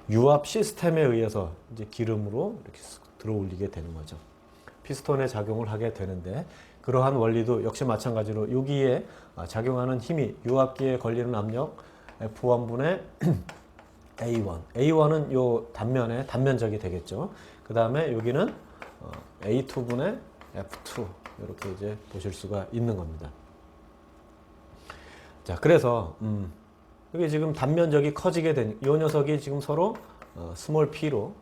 유압 시스템에 의해서 이제 기름으로 이렇게 들어올리게 되는 거죠. 피스톤에 작용을 하게 되는데 그러한 원리도 역시 마찬가지로 여기에 작용하는 힘이 유압기에 걸리는 압력 F1분의 A1. A1은 요 단면의 단면적이 되겠죠. 그 다음에 여기는 A2분의 F2 이렇게 이제 보실 수가 있는 겁니다. 자, 그래서 이게 지금 단면적이 커지게 된 이 녀석이 지금 서로 스몰 p로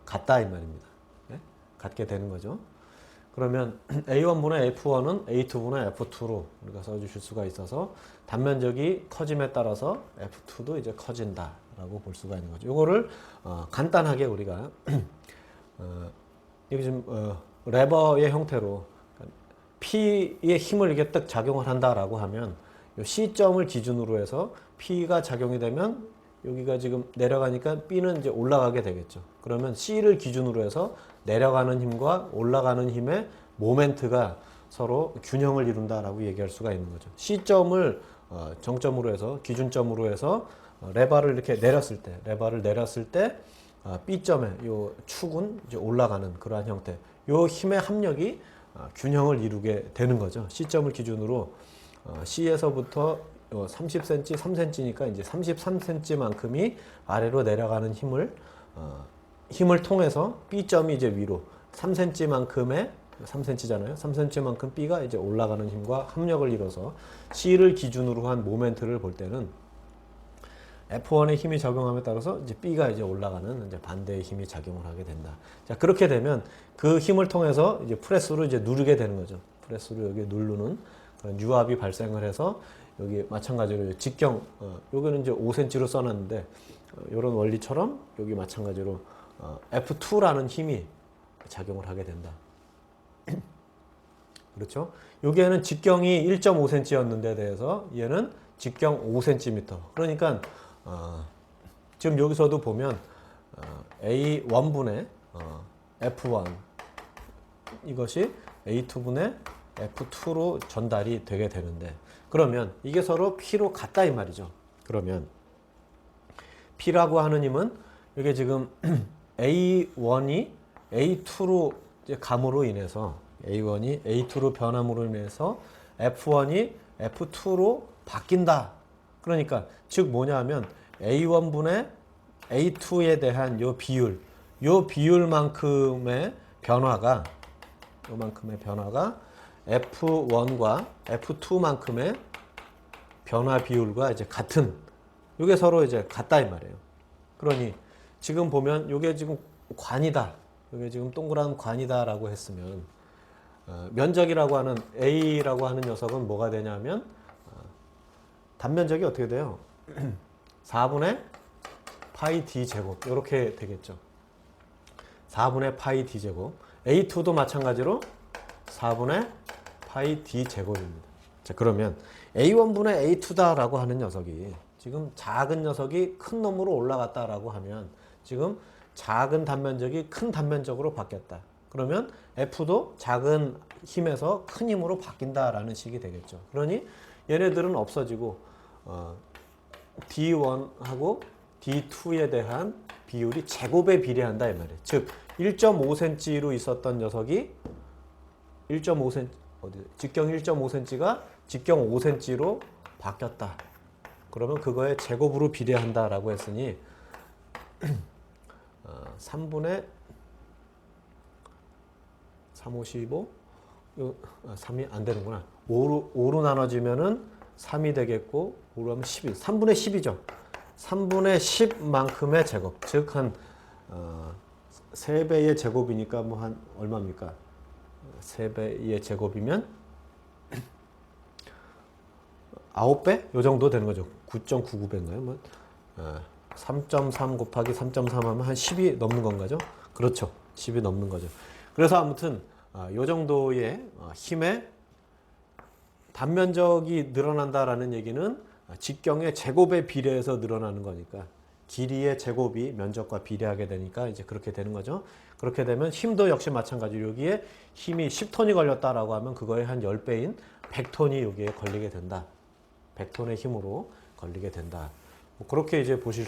같다 이 말입니다. 네? 같게 되는 거죠. 그러면 A1분의 F1은 A2분의 F2로 우리가 써주실 수가 있어서 단면적이 커짐에 따라서 F2도 이제 커진다라고 볼 수가 있는 거죠. 이거를 간단하게 우리가 여기 지금 레버의 형태로 P의 힘을 이게 딱 작용을 한다라고 하면 이 C점을 기준으로 해서 P가 작용이 되면 여기가 지금 내려가니까 B는 이제 올라가게 되겠죠. 그러면 C를 기준으로 해서 내려가는 힘과 올라가는 힘의 모멘트가 서로 균형을 이룬다라고 얘기할 수가 있는 거죠. C점을 정점으로 해서 기준점으로 해서 레버를 이렇게 내렸을 때, B점의 요 축은 이제 올라가는 그러한 형태. 요 힘의 합력이 균형을 이루게 되는 거죠. C점을 기준으로 C에서부터 30cm, 3cm니까 이제 33cm만큼이 아래로 내려가는 힘을 통해서 B점이 이제 위로 3cm만큼의 3cm잖아요. 3cm만큼 B가 이제 올라가는 힘과 합력을 이뤄서 C를 기준으로 한 모멘트를 볼 때는 F1의 힘이 작용함에 따라서 이제 B가 이제 올라가는 이제 반대의 힘이 작용을 하게 된다. 자, 그렇게 되면 그 힘을 통해서 이제 프레스로 이제 누르게 되는 거죠. 프레스로 여기 누르는 그런 유압이 발생을 해서 여기 마찬가지로 직경, 여기는 이제 5cm로 써놨는데, 이런 원리처럼 여기 마찬가지로 F2라는 힘이 작용을 하게 된다. 그렇죠? 여기에는 직경이 1.5cm였는데 대해서 얘는 직경 5cm. 그러니까 지금 여기서도 보면 A1분의 F1 이것이 A2분의 F2로 전달이 되게 되는데 그러면 이게 서로 P로 같다 이 말이죠. 그러면 P라고 하는 힘은 이게 지금 A1이 A2로 이제 감으로 인해서 A1이 A2로 변함으로 인해서 F1이 F2로 바뀐다. 그러니까 즉 뭐냐 하면 A1분의 A2에 대한 요 비율만큼의 변화가 요만큼의 변화가 F1과 F2만큼의 변화 비율과 이제 같은 이게 서로 이제 같다 이 말이에요. 그러니 지금 보면 이게 지금 관이다. 이게 지금 동그란 관이다라고 했으면 면적이라고 하는 A라고 하는 녀석은 뭐가 되냐면 단면적이 어떻게 돼요? 4분의 파이 D 제곱 이렇게 되겠죠. 4분의 파이 D 제곱. A2도 마찬가지로 4분의 파이 D 제곱입니다. 자, 그러면 A1분의 A2다라고 하는 녀석이 지금 작은 녀석이 큰 놈으로 올라갔다라고 하면 지금 작은 단면적이 큰 단면적으로 바뀌었다. 그러면 F도 작은 힘에서 큰 힘으로 바뀐다라는 식이 되겠죠. 그러니 얘네들은 없어지고 D1하고 D2에 대한 비율이 제곱에 비례한다 이 말이에요. 즉 1.5cm로 있었던 녀석이 1.5cm 직경 1.5cm가 직경 5cm로 바뀌었다. 그러면 그거에 제곱으로 비례한다라고 했으니 3분의 355 3이 안 되는구나. 5로 나눠지면은 3이 되겠고 5로 하면 12. 3분의 10이죠. 3분의 10만큼의 제곱. 즉 한 3배의 제곱이니까 뭐 한 얼마입니까? 3배의 제곱이면 9배? 요 정도 되는 거죠. 9.99배인가요? 뭐 3.3 곱하기 3.3 하면 한 10이 넘는 건가죠? 그렇죠. 10이 넘는 거죠. 그래서 아무튼 요 정도의 힘의 단면적이 늘어난다라는 얘기는 직경의 제곱에 비례해서 늘어나는 거니까 길이의 제곱이 면적과 비례하게 되니까 이제 그렇게 되는 거죠. 그렇게 되면 힘도 역시 마찬가지로 여기에 힘이 10톤이 걸렸다라고 하면 그거의 한 10배인 100톤이 여기에 걸리게 된다. 100톤의 힘으로 걸리게 된다. 뭐 그렇게 이제 보실